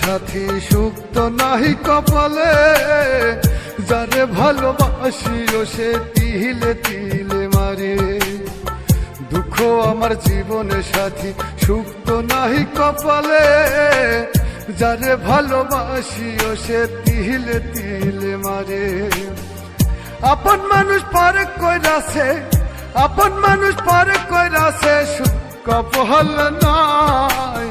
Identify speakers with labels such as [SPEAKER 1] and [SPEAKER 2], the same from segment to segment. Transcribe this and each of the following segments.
[SPEAKER 1] সাথী সুখ তো নাহি কপালে, যারে ভালোবাসিও সে তিলে তিলে মারে। দুঃখ আমার জীবনের সাথী সুখ তো নাহি কপালে, যারে ভালোবাসিও সে তিলে তিলে মারে। আপন মানুষ পরে কইরাছে, আপন মানুষ পরে কইরাছে, সুখ কপাল নাই।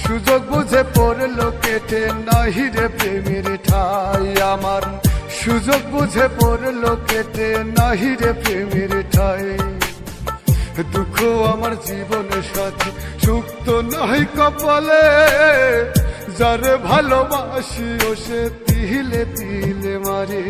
[SPEAKER 1] সুযোগ বুঝে পড়লো কেটে নাহি রে প্রেমের ঠাই আমার, সুযোগ বুঝে পড়লো কেটে নাহি রে প্রেমের ঠাই। দুঃখ আমার জীবনের সাথী সুখ তো নাহি কপালে, যারে ভালোবাসিও সে তিলে তিলে মারে।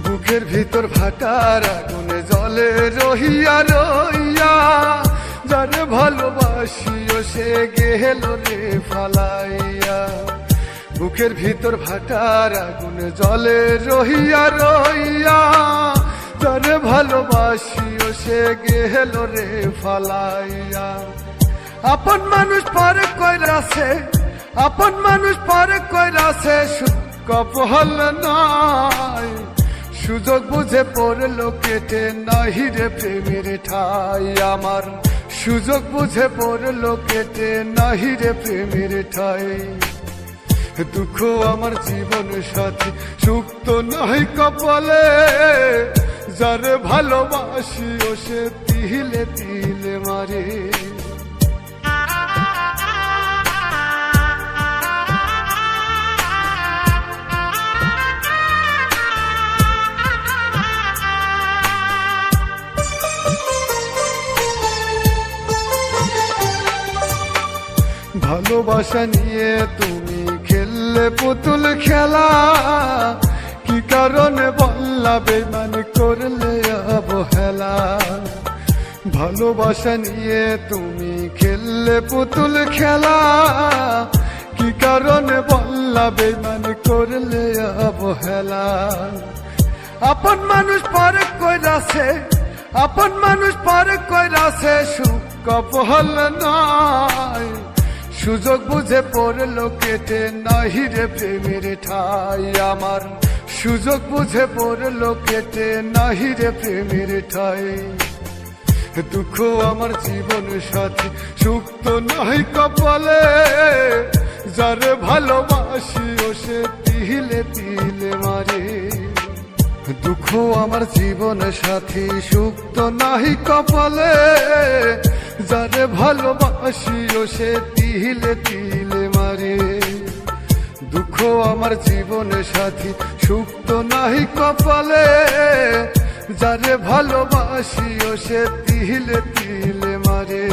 [SPEAKER 1] বুকের ভিতর ভাটার আগুনে জলে রহিয়া রইয়া, যারে ভালোবাসিও সে গেল রে ফালাইয়া। বুকের ভিতর ভাটার আগুনে জলে রহিয়া রইয়া, যারে ভালোবাসিও সে গেল রে ফালাইয়া। আপন মানুষ পরে কইরাছে, আপন মানুষ পরে কইরাছে, সুখ কপাল নাই। সুযোগ বুঝে পড়লো কেটে নাহি রে প্রেমের ঠাই আমার, সুযোগ বুঝে পড়লো কেটে নাহি রে প্রেমের ঠাই। দুঃখ আমার জীবনের সাথী সুখ তো নাহি কপালে, যারে ভালোবাসিও সে তিলে তিলে মারে। ভালোবাসা নিয়ে তুমি খেললে পুতুল খেলা, কি কারণে বললা বেমান করলে অবহেলা। ভালোবাসা নিয়ে তুমি খেললে পুতুল খেলা, কি কারণে বললা বেমান করলে অবহেলা। আপন মানুষ পরে কইরাছে, আপন মানুষ পরে কইরাছে, সুখ কপাল নাই। সুযোগ বুঝে পড়লো কেটে নাহি রে প্রেমের ঠাই আমার, সুযোগ বুঝে পড়লো কেটে নাহি রে প্রেমের ঠাই। দুঃখ আমার জীবনের সাথী সুখ তো নাহি কপালে, যারে ভালোবাসিও সে তিলে তিলে মারে। দুঃখ আমার জীবনের সাথী সুখ তো নাহি কপালে, যারে ভালোবাসিও সে তিলে তিলে মারে। দুঃখ আমার জীবনের সাথী সুখ তো নাহি কপালে, যারে ভালোবাসিও সে তিলে তিলে মারে।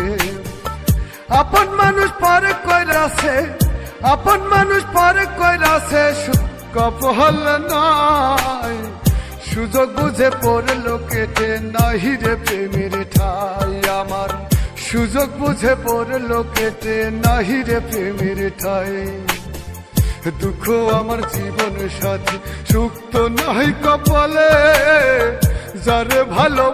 [SPEAKER 1] আপন মানুষ পরে কইরাছে, আপন মানুষ পরে কইরাছে, সুখ কপাল নাই। সুযোগ বুঝে পড়লো কেটে নাহি রে প্রেমের ঠাই আমার, সুযোগ বুঝে পড়লো কেটে নাহি রে প্রেমের ঠাই। দুঃখ আমার জীবনের সাথী সুখ তো নাহি কপালে, যারে ভালো